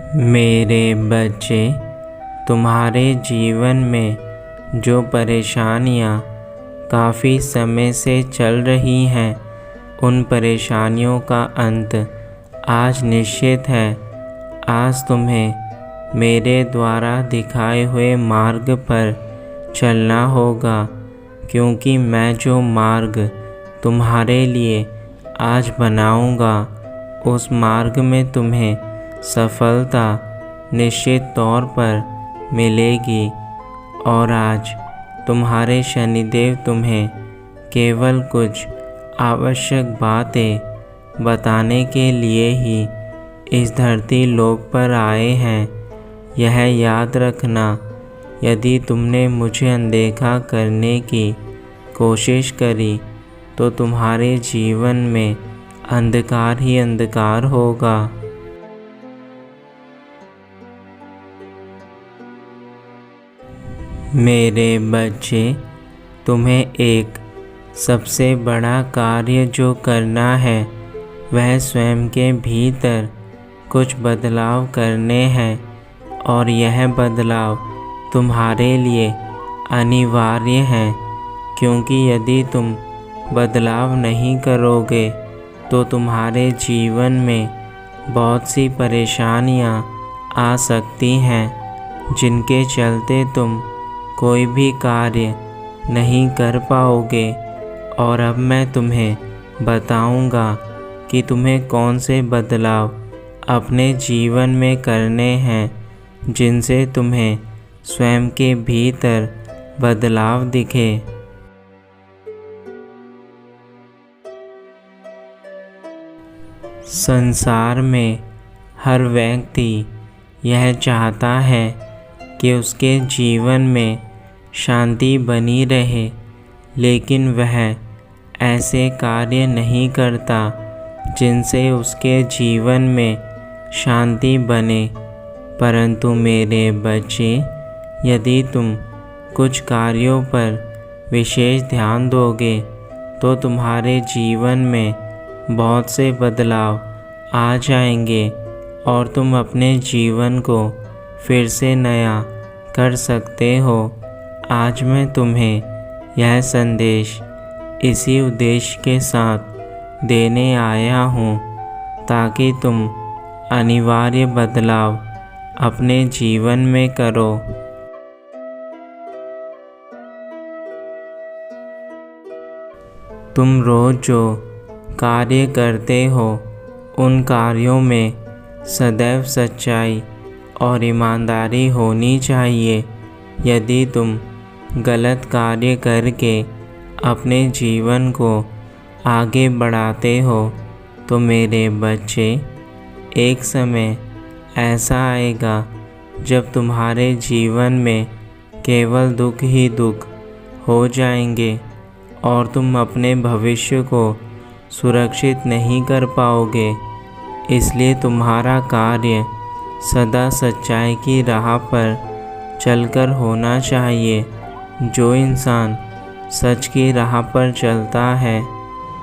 मेरे बच्चे, तुम्हारे जीवन में जो परेशानियाँ काफ़ी समय से चल रही हैं, उन परेशानियों का अंत आज निश्चित है। आज तुम्हें मेरे द्वारा दिखाए हुए मार्ग पर चलना होगा, क्योंकि मैं जो मार्ग तुम्हारे लिए आज बनाऊंगा, उस मार्ग में तुम्हें सफलता निश्चित तौर पर मिलेगी। और आज तुम्हारे शनिदेव तुम्हें केवल कुछ आवश्यक बातें बताने के लिए ही इस धरती लोक पर आए हैं। यह याद रखना, यदि तुमने मुझे अनदेखा करने की कोशिश करी तो तुम्हारे जीवन में अंधकार ही अंधकार होगा। मेरे बच्चे, तुम्हें एक सबसे बड़ा कार्य जो करना है, वह स्वयं के भीतर कुछ बदलाव करने हैं। और यह बदलाव तुम्हारे लिए अनिवार्य है, क्योंकि यदि तुम बदलाव नहीं करोगे तो तुम्हारे जीवन में बहुत सी परेशानियां आ सकती हैं, जिनके चलते तुम कोई भी कार्य नहीं कर पाओगे। और अब मैं तुम्हें बताऊंगा कि तुम्हें कौन से बदलाव अपने जीवन में करने हैं, जिनसे तुम्हें स्वयं के भीतर बदलाव दिखे। संसार में हर व्यक्ति यह चाहता है कि उसके जीवन में शांति बनी रहे, लेकिन वह ऐसे कार्य नहीं करता जिनसे उसके जीवन में शांति बने। परंतु मेरे बच्चे, यदि तुम कुछ कार्यों पर विशेष ध्यान दोगे तो तुम्हारे जीवन में बहुत से बदलाव आ जाएंगे और तुम अपने जीवन को फिर से नया कर सकते हो। आज मैं तुम्हें यह संदेश इसी उद्देश्य के साथ देने आया हूँ, ताकि तुम अनिवार्य बदलाव अपने जीवन में करो। तुम रोज जो कार्य करते हो, उन कार्यों में सदैव सच्चाई और ईमानदारी होनी चाहिए। यदि तुम गलत कार्य करके अपने जीवन को आगे बढ़ाते हो तो मेरे बच्चे, एक समय ऐसा आएगा जब तुम्हारे जीवन में केवल दुख ही दुख हो जाएंगे और तुम अपने भविष्य को सुरक्षित नहीं कर पाओगे। इसलिए तुम्हारा कार्य सदा सच्चाई की राह पर चलकर होना चाहिए। जो इंसान सच की राह पर चलता है,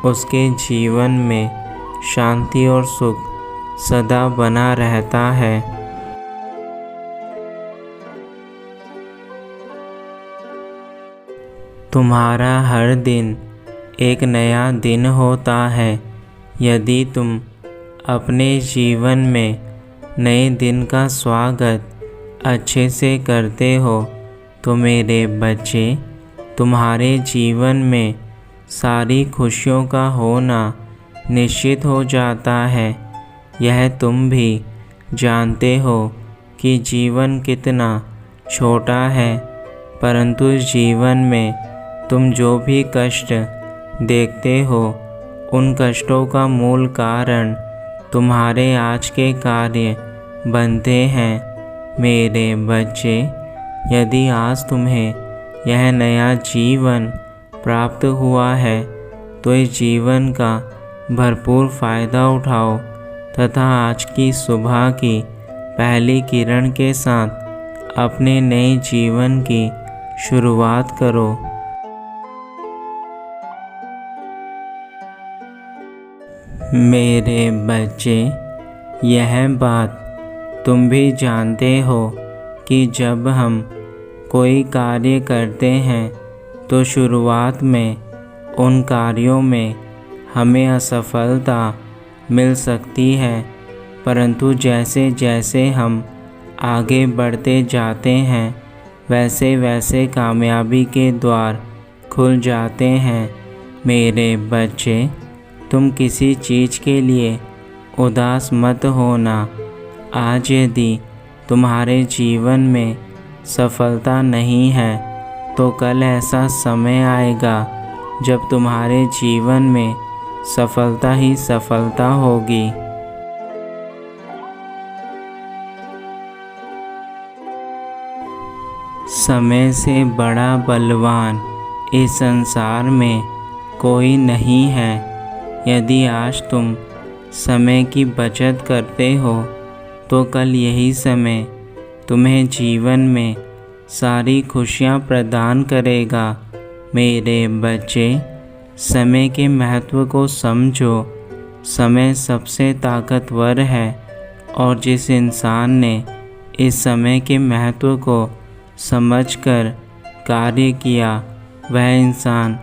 उसके जीवन में शांति और सुख सदा बना रहता है। तुम्हारा हर दिन एक नया दिन होता है। यदि तुम अपने जीवन में नए दिन का स्वागत अच्छे से करते हो तो मेरे बच्चे, तुम्हारे जीवन में सारी खुशियों का होना निश्चित हो जाता है। यह तुम भी जानते हो कि जीवन कितना छोटा है, परंतु इस जीवन में तुम जो भी कष्ट देखते हो, उन कष्टों का मूल कारण तुम्हारे आज के कार्य बनते हैं। मेरे बच्चे, यदि आज तुम्हें यह नया जीवन प्राप्त हुआ है तो इस जीवन का भरपूर फ़ायदा उठाओ तथा आज की सुबह की पहली किरण के साथ अपने नए जीवन की शुरुआत करो। मेरे बच्चे, यह बात तुम भी जानते हो कि जब हम कोई कार्य करते हैं तो शुरुआत में उन कार्यों में हमें असफलता मिल सकती है, परंतु जैसे जैसे हम आगे बढ़ते जाते हैं वैसे वैसे कामयाबी के द्वार खुल जाते हैं। मेरे बच्चे, तुम किसी चीज़ के लिए उदास मत होना। आज यदि तुम्हारे जीवन में सफलता नहीं है तो कल ऐसा समय आएगा जब तुम्हारे जीवन में सफलता ही सफलता होगी। समय से बड़ा बलवान इस संसार में कोई नहीं है। यदि आज तुम समय की बचत करते हो तो कल यही समय तुम्हें जीवन में सारी खुशियाँ प्रदान करेगा। मेरे बच्चे, समय के महत्व को समझो। समय सबसे ताकतवर है और जिस इंसान ने इस समय के महत्व को समझकर कार्य किया वह इंसान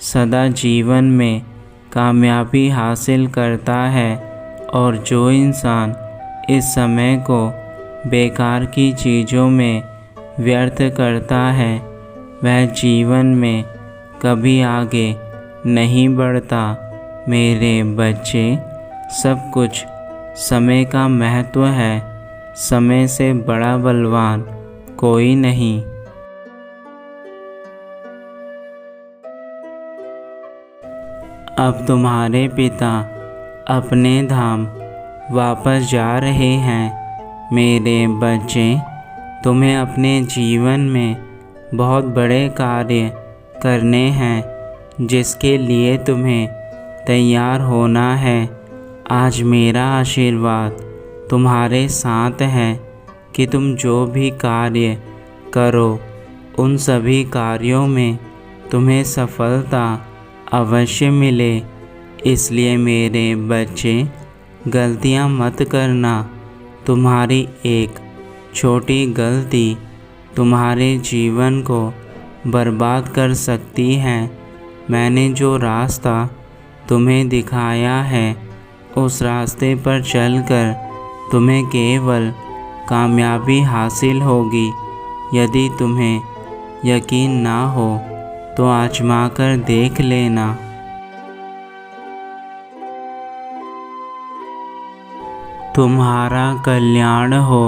सदा जीवन में कामयाबी हासिल करता है, और जो इंसान इस समय को बेकार की चीज़ों में व्यर्थ करता है वह जीवन में कभी आगे नहीं बढ़ता। मेरे बच्चे, सब कुछ समय का महत्व है। समय से बड़ा बलवान कोई नहीं। अब तुम्हारे पिता अपने धाम वापस जा रहे हैं। मेरे बच्चे, तुम्हें अपने जीवन में बहुत बड़े कार्य करने हैं जिसके लिए तुम्हें तैयार होना है। आज मेरा आशीर्वाद तुम्हारे साथ है कि तुम जो भी कार्य करो उन सभी कार्यों में तुम्हें सफलता अवश्य मिले। इसलिए मेरे बच्चे, गलतियाँ मत करना। तुम्हारी एक छोटी गलती तुम्हारे जीवन को बर्बाद कर सकती है। मैंने जो रास्ता तुम्हें दिखाया है उस रास्ते पर चलकर तुम्हें केवल कामयाबी हासिल होगी। यदि तुम्हें यकीन ना हो तो आजमा कर देख लेना। तुम्हारा कल्याण हो।